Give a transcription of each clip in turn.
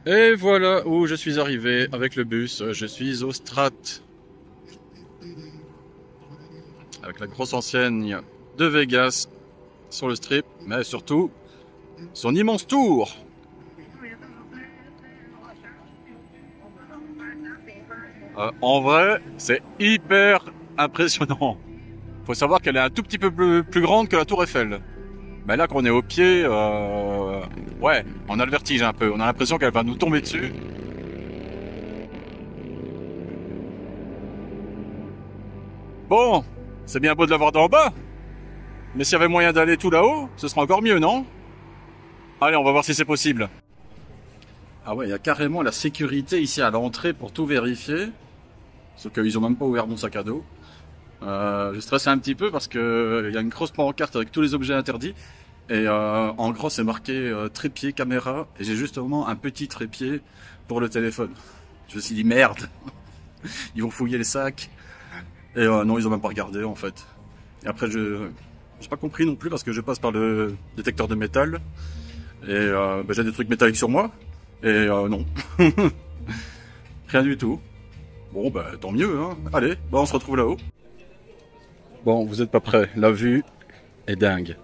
Et voilà où je suis arrivé avec le bus. Je suis au Strat, avec la grosse enseigne de Vegas sur le strip, mais surtout son immense tour. En vrai, c'est hyper impressionnant. Faut savoir qu'elle est un tout petit peu plus grande que la Tour Eiffel. Mais là, quand on est au pied, ouais, on a le vertige un peu. On a l'impression qu'elle va nous tomber dessus. Bon, c'est bien beau de la voir d'en bas, mais s'il y avait moyen d'aller tout là-haut, ce serait encore mieux, non? Allez, on va voir si c'est possible. Ah ouais, il y a carrément la sécurité ici à l'entrée pour tout vérifier. Sauf qu'ils ont même pas ouvert mon sac à dos. Je stresse un petit peu parce que il y a une grosse pancarte avec tous les objets interdits. Et en gros, c'est marqué trépied, caméra. Et j'ai justement un petit trépied pour le téléphone. Je me suis dit merde, ils vont fouiller les sacs. Et non, ils ont même pas regardé en fait. Et après, j'ai pas compris non plus parce que je passe par le détecteur de métal. Et j'ai des trucs métalliques sur moi. Et non. Rien du tout. Bon, bah tant mieux, hein. Allez, bah on se retrouve là-haut. Bon, vous êtes pas prêts. La vue est dingue.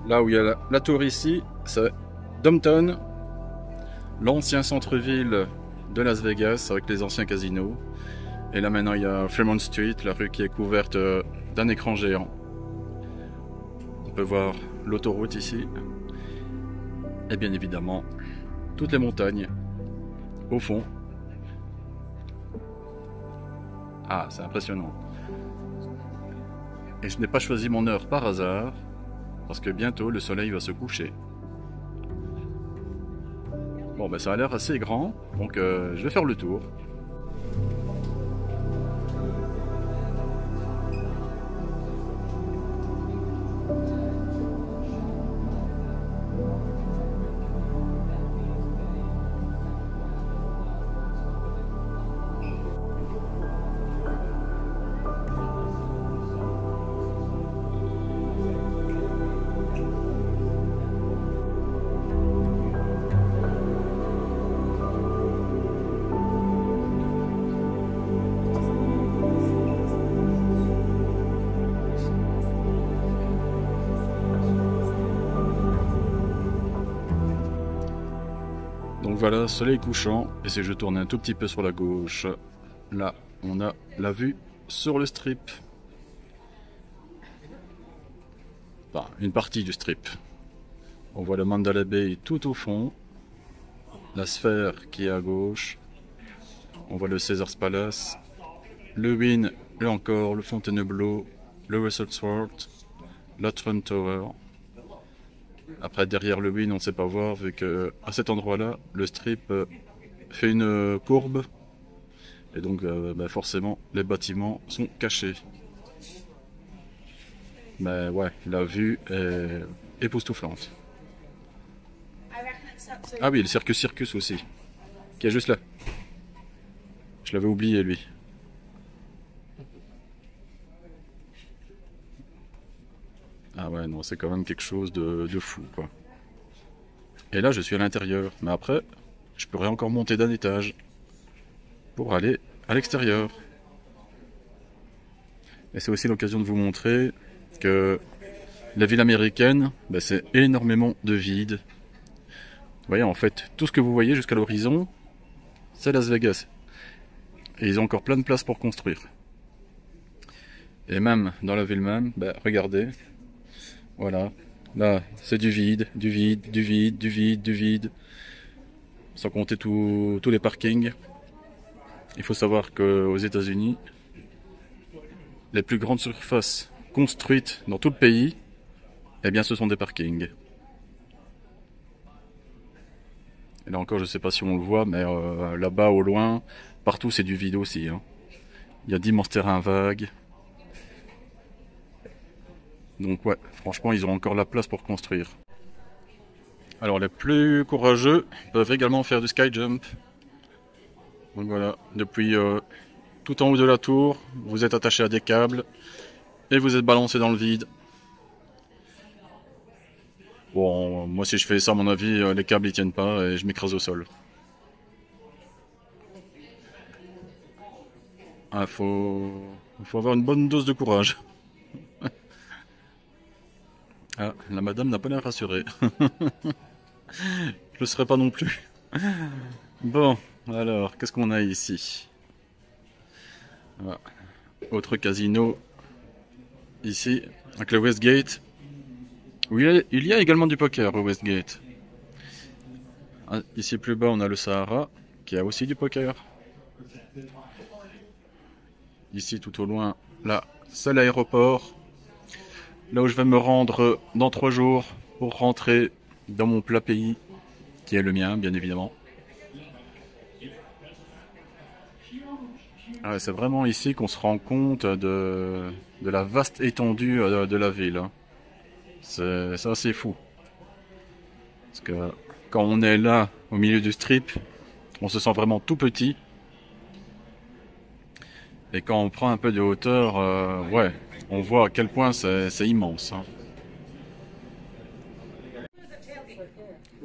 Là où il y a la tour ici, c'est Downtown, l'ancien centre-ville de Las Vegas avec les anciens casinos. Et là maintenant il y a Fremont Street, la rue qui est couverte d'un écran géant. On peut voir l'autoroute ici. Et bien évidemment, toutes les montagnes au fond. Ah, c'est impressionnant. Et je n'ai pas choisi mon heure par hasard, parce que bientôt le soleil va se coucher. Bon, ben ça a l'air assez grand, donc je vais faire le tour. Donc voilà, soleil couchant, et si je tourne un tout petit peu sur la gauche, là on a la vue sur le strip. Enfin, une partie du strip. On voit le Mandalay Bay tout au fond, la sphère qui est à gauche, on voit le Caesars Palace, le Wynn, et encore le Fontainebleau, le Russell Sword, la Trump Tower. Après, derrière le Wynn, on ne sait pas voir, vu que à cet endroit-là, le strip fait une courbe. Et donc, forcément, les bâtiments sont cachés. Mais ouais, la vue est époustouflante. Ah oui, le Circus aussi, qui est juste là. Je l'avais oublié, lui. Ah ouais, non, c'est quand même quelque chose de fou, quoi. Et là, je suis à l'intérieur. Mais après, je pourrais encore monter d'un étage pour aller à l'extérieur. Et c'est aussi l'occasion de vous montrer que la ville américaine, c'est énormément de vide. Vous voyez, en fait, tout ce que vous voyez jusqu'à l'horizon, c'est Las Vegas. Et ils ont encore plein de place pour construire. Et même dans la ville même, regardez. Voilà. Là, c'est du vide, du vide, du vide, du vide, du vide. Sans compter tous les parkings. Il faut savoir qu'aux États-Unis, les plus grandes surfaces construites dans tout le pays, eh bien, ce sont des parkings. Et là encore, je ne sais pas si on le voit, mais là-bas, au loin, partout, c'est du vide aussi. Hein. Il y a d'immenses terrains vagues. Donc ouais, franchement, ils ont encore la place pour construire. Alors, les plus courageux peuvent également faire du sky jump. Donc voilà, depuis tout en haut de la tour, vous êtes attaché à des câbles et vous êtes balancé dans le vide. Bon, moi si je fais ça, à mon avis, les câbles ils tiennent pas et je m'écrase au sol. Ah, faut avoir une bonne dose de courage. Ah, la madame n'a pas l'air rassurée. Je le serai pas non plus. Bon, alors, qu'est-ce qu'on a ici? Voilà. Autre casino, ici, avec le Westgate. Oui, il y a également du poker au Westgate. Ah, ici plus bas, on a le Sahara, qui a aussi du poker. Ici, tout au loin, là, c'est l'aéroport. Là où je vais me rendre dans 3 jours pour rentrer dans mon plat pays, qui est le mien, bien évidemment. Ah, c'est vraiment ici qu'on se rend compte de la vaste étendue de la ville. C'est assez fou. Parce que quand on est là, au milieu du strip, on se sent vraiment tout petit. Et quand on prend un peu de hauteur, ouais, on voit à quel point c'est immense. Hein.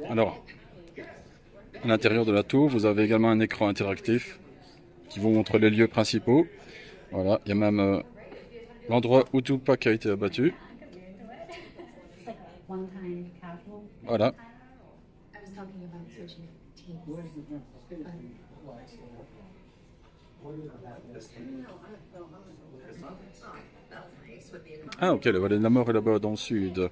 Alors, à l'intérieur de la tour, vous avez également un écran interactif qui vous montre les lieux principaux. Voilà, il y a même l'endroit où Tupac a été abattu. Voilà. Ah ok, le Vallée de la Mort est là-bas dans le sud.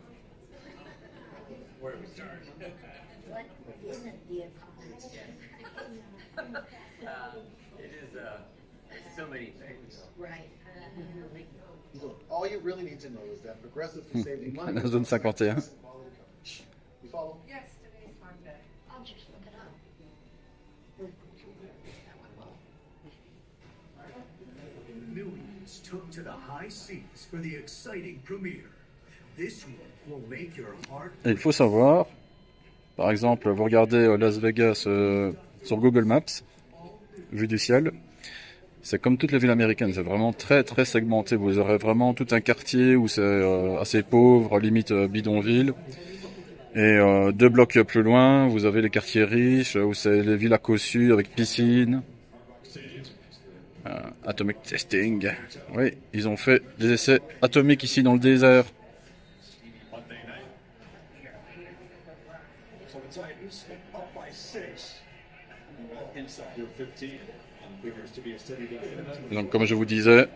La zone 51. Took to the high seas for the exciting premiere. This will make your heart. Et il faut savoir, par exemple, vous regardez Las Vegas sur Google Maps, vue du ciel, c'est comme toutes les villes américaines, c'est vraiment très très segmenté. Vous aurez vraiment tout un quartier où c'est assez pauvre, limite bidonville. Et 2 blocs plus loin, vous avez les quartiers riches, où c'est les villas cossues avec piscine. Atomic testing. Oui, ils ont fait des essais atomiques ici dans le désert. Donc comme je vous disais,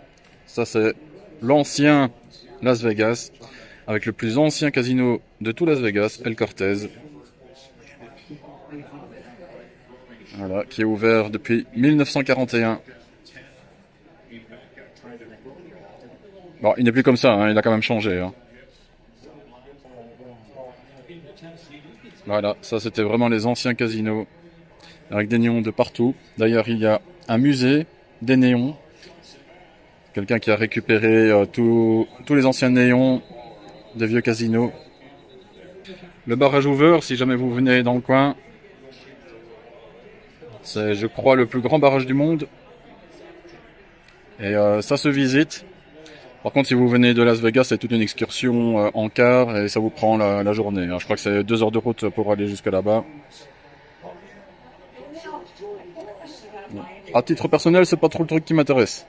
ça c'est l'ancien Las Vegas, avec le plus ancien casino de tout Las Vegas, El Cortez. Voilà, qui est ouvert depuis 1941. Bon, il n'est plus comme ça, hein, il a quand même changé. Hein. Voilà, ça c'était vraiment les anciens casinos, avec des néons de partout. D'ailleurs, il y a un musée des néons. Quelqu'un qui a récupéré tous les anciens néons des vieux casinos. Le barrage Hoover, si jamais vous venez dans le coin, c'est, je crois, le plus grand barrage du monde. Et ça se visite. Par contre, si vous venez de Las Vegas, c'est toute une excursion en car et ça vous prend la journée. Je crois que c'est 2 heures de route pour aller jusque là-bas. À titre personnel, c'est pas trop le truc qui m'intéresse.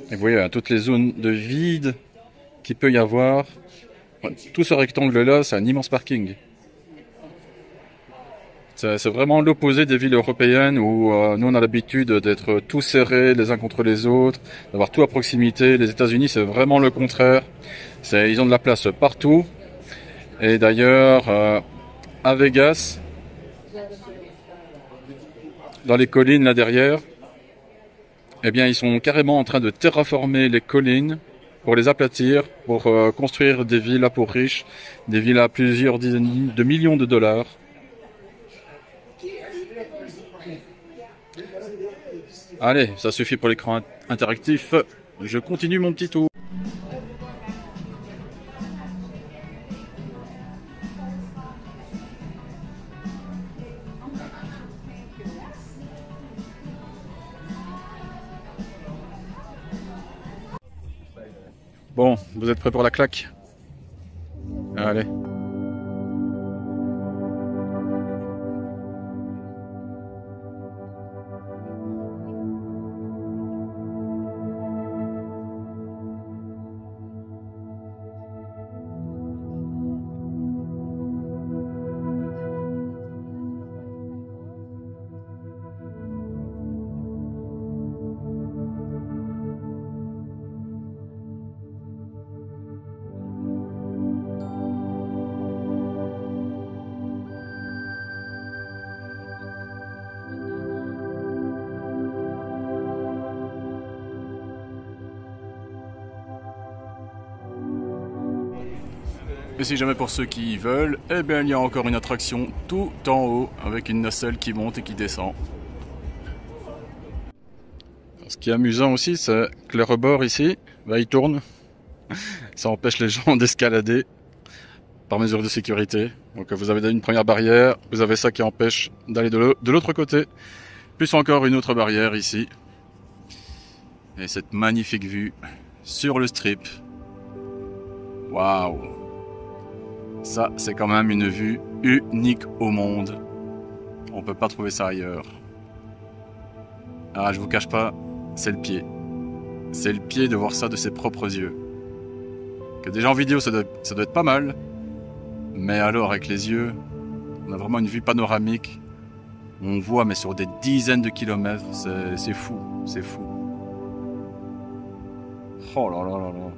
Et vous voyez, toutes les zones de vide qu'il peut y avoir. Tout ce rectangle-là, c'est un immense parking. C'est vraiment l'opposé des villes européennes où nous on a l'habitude d'être tous serrés les uns contre les autres, d'avoir tout à proximité. Les États-Unis c'est vraiment le contraire. Ils ont de la place partout. Et d'ailleurs à Vegas, dans les collines là derrière, eh bien ils sont carrément en train de terraformer les collines pour les aplatir, pour construire des villas pour riches, des villas à plusieurs dizaines de millions de dollars. Allez, ça suffit pour l'écran interactif. Je continue mon petit tour. Bon, vous êtes prêts pour la claque? Allez. Et si jamais pour ceux qui y veulent, eh bien il y a encore une attraction tout en haut avec une nacelle qui monte et qui descend. Ce qui est amusant aussi, c'est que le rebord ici, bah, il tourne. Ça empêche les gens d'escalader par mesure de sécurité. Donc vous avez une première barrière, vous avez ça qui empêche d'aller de l'autre côté, plus encore une autre barrière ici. Et cette magnifique vue sur le strip. Waouh! Ça, c'est quand même une vue unique au monde. On peut pas trouver ça ailleurs. Ah, je vous cache pas, c'est le pied. C'est le pied de voir ça de ses propres yeux. Que déjà en vidéo, ça doit être pas mal. Mais alors, avec les yeux, on a vraiment une vue panoramique. On voit, mais sur des dizaines de kilomètres. C'est fou, c'est fou. Oh là là là là.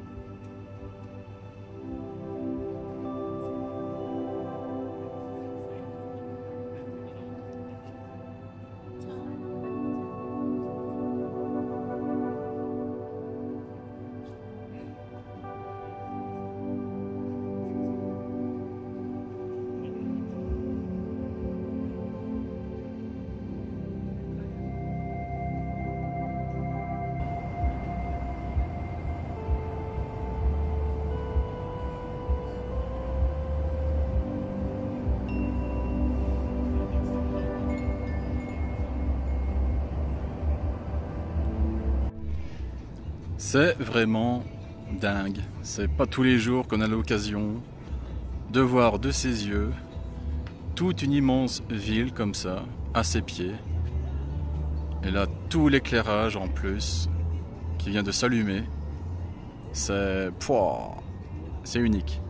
C'est vraiment dingue. C'est pas tous les jours qu'on a l'occasion de voir de ses yeux toute une immense ville comme ça, à ses pieds. Et là, tout l'éclairage en plus qui vient de s'allumer. C'est unique.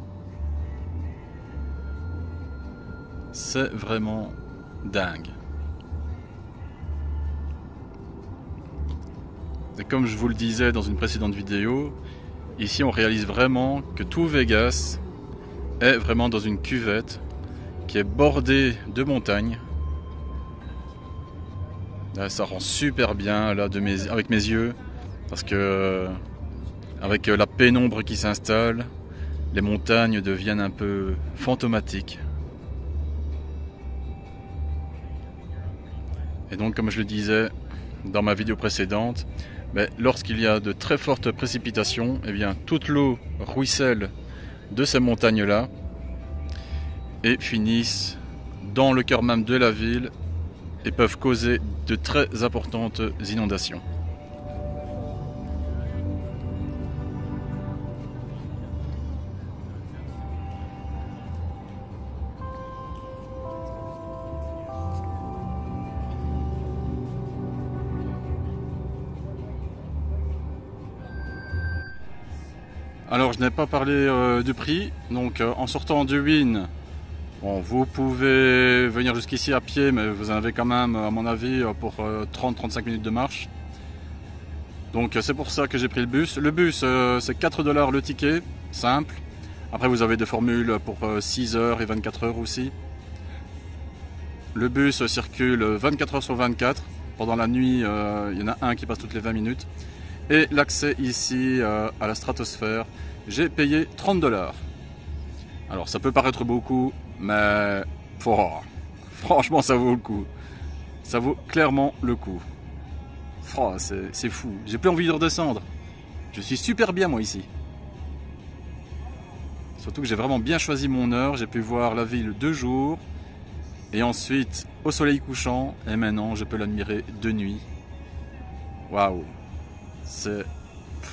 C'est vraiment dingue. Et comme je vous le disais dans une précédente vidéo, ici on réalise vraiment que tout Vegas est vraiment dans une cuvette qui est bordée de montagnes. Là, ça rend super bien là, avec mes yeux, parce que avec la pénombre qui s'installe, les montagnes deviennent un peu fantomatiques. Et donc, comme je le disais dans ma vidéo précédente, mais lorsqu'il y a de très fortes précipitations, eh bien, toute l'eau ruisselle de ces montagnes-là et finissent dans le cœur même de la ville et peuvent causer de très importantes inondations. Alors je n'ai pas parlé du prix, donc en sortant du Wynn, bon, vous pouvez venir jusqu'ici à pied, mais vous en avez quand même, à mon avis, pour 30-35 minutes de marche. Donc c'est pour ça que j'ai pris le bus. Le bus, c'est 4 $ le ticket, simple. Après vous avez des formules pour 6 heures et 24 heures aussi. Le bus circule 24 heures sur 24. Pendant la nuit, il y en a un qui passe toutes les 20 minutes. Et l'accès ici à la stratosphère, j'ai payé 30 $. Alors ça peut paraître beaucoup, mais franchement ça vaut le coup. Ça vaut clairement le coup. C'est fou, j'ai plus envie de redescendre. Je suis super bien moi ici. Surtout que j'ai vraiment bien choisi mon heure, j'ai pu voir la ville 2 jours. Et ensuite au soleil couchant, et maintenant je peux l'admirer de nuit. Waouh. C'est...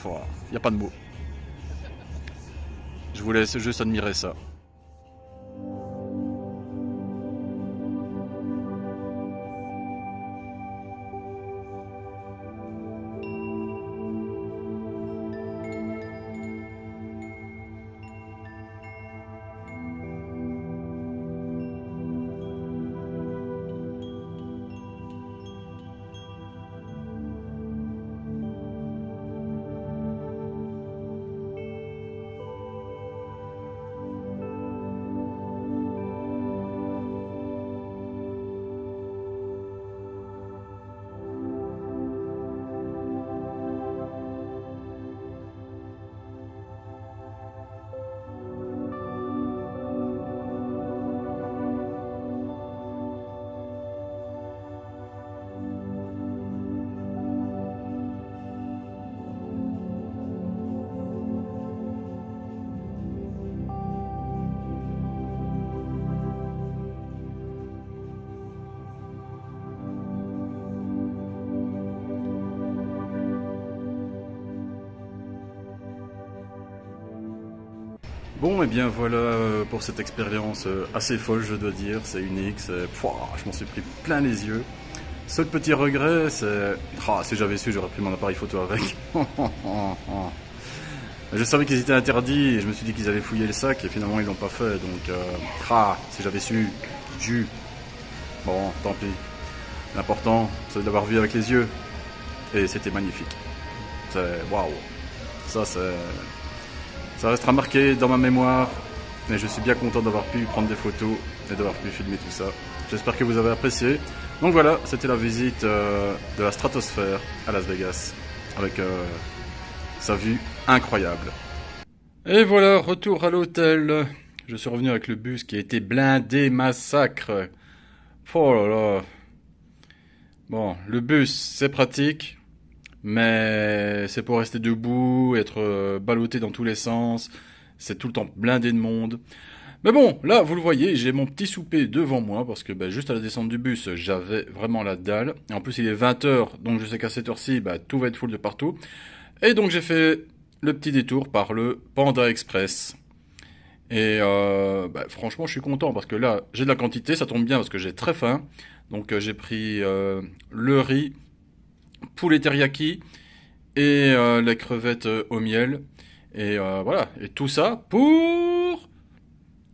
il n'y a pas de mots. Je vous laisse juste admirer ça. Bon, et bien voilà pour cette expérience assez folle, je dois dire. C'est unique, je m'en suis pris plein les yeux. Seul petit regret, c'est... si j'avais su, j'aurais pris mon appareil photo avec. Je savais qu'ils étaient interdits et je me suis dit qu'ils allaient fouiller le sac et finalement ils l'ont pas fait. Donc, si j'avais su, bon, tant pis. L'important, c'est de l'avoir vu avec les yeux. Et c'était magnifique. C'est... waouh. Ça restera marqué dans ma mémoire, mais je suis bien content d'avoir pu prendre des photos et d'avoir pu filmer tout ça. J'espère que vous avez apprécié. Donc voilà, c'était la visite de la stratosphère à Las Vegas, avec sa vue incroyable. Et voilà, retour à l'hôtel. Je suis revenu avec le bus qui a été blindé, massacre. Oh là là. Bon, le bus, c'est pratique. Mais c'est pour rester debout, être ballotté dans tous les sens. C'est tout le temps blindé de monde. Mais bon, là, vous le voyez, j'ai mon petit souper devant moi. Parce que juste à la descente du bus, j'avais vraiment la dalle. Et en plus, il est 20h, donc je sais qu'à cette heure-ci, tout va être full de partout. Et donc, j'ai fait le petit détour par le Panda Express. Et franchement, je suis content parce que là, j'ai de la quantité. Ça tombe bien parce que j'ai très faim. Donc, j'ai pris le riz, poulet teriyaki et les crevettes au miel. Et voilà. Et tout ça pour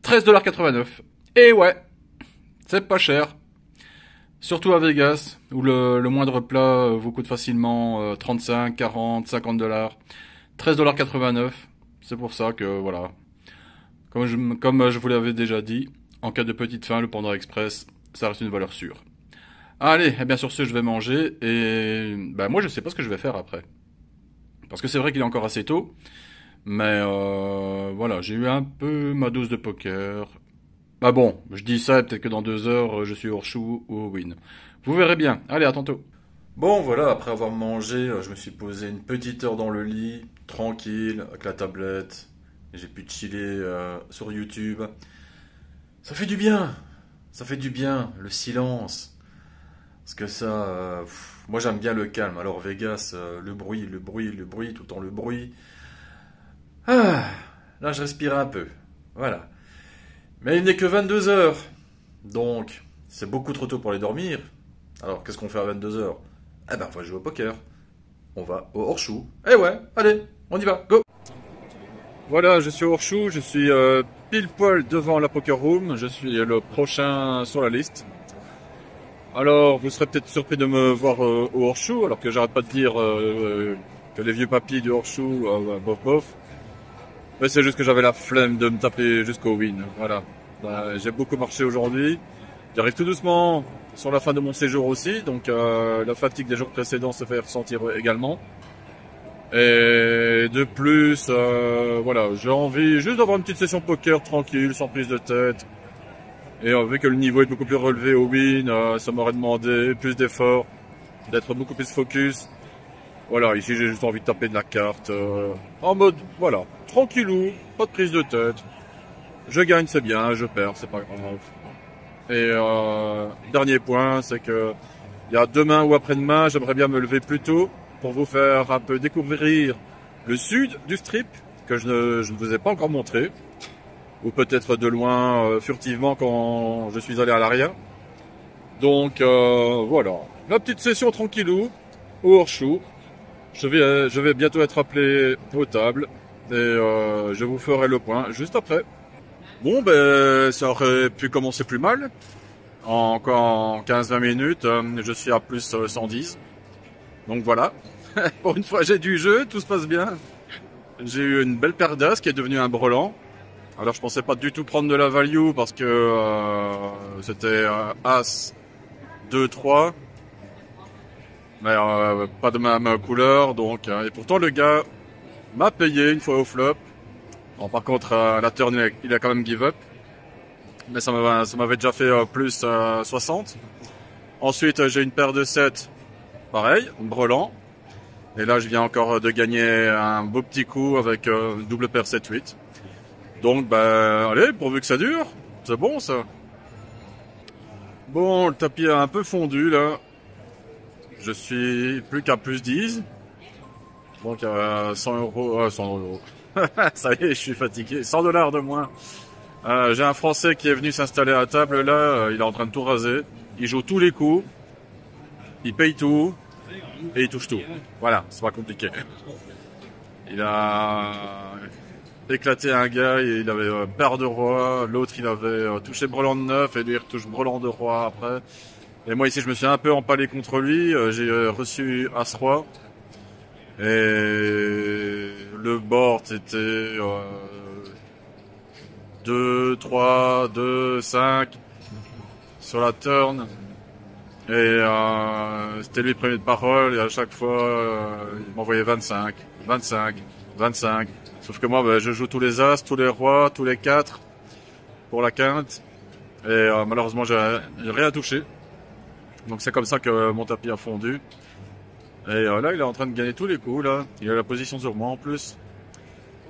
13,89 $. Et ouais, c'est pas cher. Surtout à Vegas, où le moindre plat vous coûte facilement 35, 40, 50 $. 13,89 $. C'est pour ça que voilà. Comme je vous l'avais déjà dit, en cas de petite faim, le Panda Express, ça reste une valeur sûre. Allez, et bien sur ce, je vais manger et moi je sais pas ce que je vais faire après. Parce que c'est vrai qu'il est encore assez tôt, mais voilà, j'ai eu un peu ma dose de poker. Bon, je dis ça et peut-être que dans 2 heures, je suis hors chou ou au win. Vous verrez bien. Allez, à tantôt. Bon, voilà, après avoir mangé, je me suis posé une petite heure dans le lit, tranquille, avec la tablette. J'ai pu chiller sur YouTube. Ça fait du bien. Ça fait du bien, le silence. Parce que ça, moi j'aime bien le calme. Alors Vegas, le bruit, tout le temps le bruit. Là je respire un peu. Voilà. Mais il n'est que 22 heures. Donc, c'est beaucoup trop tôt pour aller dormir. Alors qu'est-ce qu'on fait à 22 heures? On va jouer au poker. On va au hors-chou. Eh ouais, allez, on y va, go! Voilà, je suis au hors-chou, je suis pile poil devant la poker room. Je suis le prochain sur la liste. Alors, vous serez peut-être surpris de me voir au hors-chou, alors que j'arrête pas de dire que les vieux papis du hors-chou, bof. Mais c'est juste que j'avais la flemme de me taper jusqu'au win, voilà. J'ai beaucoup marché aujourd'hui. J'arrive tout doucement sur la fin de mon séjour aussi, donc la fatigue des jours précédents se fait ressentir également. Et de plus, voilà, j'ai envie juste d'avoir une petite session poker tranquille, sans prise de tête. Et vu que le niveau est beaucoup plus relevé au win, ça m'aurait demandé plus d'efforts, d'être beaucoup plus focus. Voilà, ici j'ai juste envie de taper de la carte, en mode, voilà, tranquillou, pas de prise de tête. Je gagne, c'est bien, je perds, c'est pas grave. Et dernier point, c'est que il y a demain ou après-demain, j'aimerais bien me lever plus tôt pour vous faire un peu découvrir le sud du strip, que je ne vous ai pas encore montré. Ou peut-être de loin, furtivement, quand je suis allé à l'arrière. Donc, voilà. La petite session tranquillou, au hors-chou. Je vais bientôt être appelé aux tables. Et je vous ferai le point juste après. Bon, ben, ça aurait pu commencer plus mal. Encore 15-20 minutes, je suis à plus 110. Donc voilà. Pour une fois, j'ai du jeu, tout se passe bien. J'ai eu une belle paire d'as qui est devenue un brelan. Alors je pensais pas du tout prendre de la value parce que c'était As 2-3. Mais pas de même couleur. Donc, et pourtant le gars m'a payé une fois au flop. Bon, par contre la turn il a quand même give up. Mais ça m'avait déjà fait plus 60. Ensuite j'ai une paire de 7. Pareil, brelan. Et là je viens encore de gagner un beau petit coup avec double paire 7-8. Donc, ben, allez, pourvu que ça dure. C'est bon, ça. Bon, le tapis a un peu fondu, là. Je suis plus qu'à plus 10. Donc, 100 euros, 100 euros. Ça y est, je suis fatigué. 100 $ de moins. J'ai un Français qui est venu s'installer à table, là. Il est en train de tout raser. Il joue tous les coups. Il paye tout. Et il touche tout. Voilà, c'est pas compliqué. Il a éclaté un gars et il avait paire de roi, l'autre il avait touché brelan de 9 et lui il retouche brelan de roi après. Et moi ici je me suis un peu empalé contre lui, j'ai reçu as roi et le board c'était 2, 3, 2, 5 sur la turn et c'était lui le premier de parole et à chaque fois il m'envoyait 25, 25, 25. Sauf que moi, je joue tous les as, tous les rois, tous les 4 pour la quinte. Et malheureusement, j'ai rien touché. Donc c'est comme ça que mon tapis a fondu. Et là, il est en train de gagner tous les coups. Là, il a la position sur moi en plus.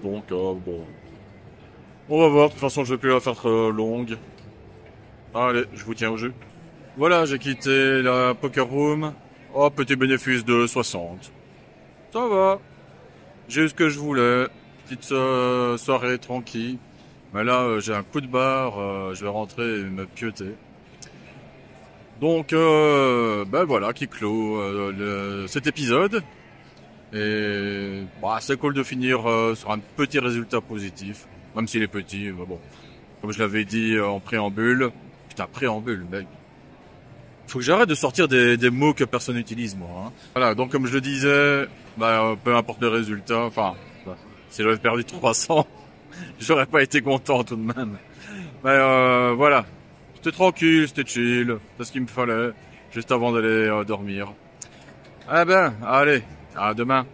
Donc bon, on va voir. De toute façon, je vais plus la faire trop longue. Allez, je vous tiens au jeu. Voilà, j'ai quitté la poker room. Oh, petit bénéfice de 60. Ça va. J'ai eu ce que je voulais. Petite soirée tranquille. Mais là, j'ai un coup de barre. Je vais rentrer et me pioter. Donc, ben voilà, qui clôt cet épisode. Et bah, c'est cool de finir sur un petit résultat positif. Même s'il est petit, mais bon. Comme je l'avais dit en préambule. Putain, préambule, mec. Faut que j'arrête de sortir des mots que personne n'utilise, moi. Hein. Voilà, donc comme je le disais, bah, peu importe le résultat, enfin, bah, si j'avais perdu 300, j'aurais pas été content tout de même. Mais voilà, c'était tranquille, c'était chill, c'est ce qu'il me fallait, juste avant d'aller dormir. Eh ben, allez, à demain.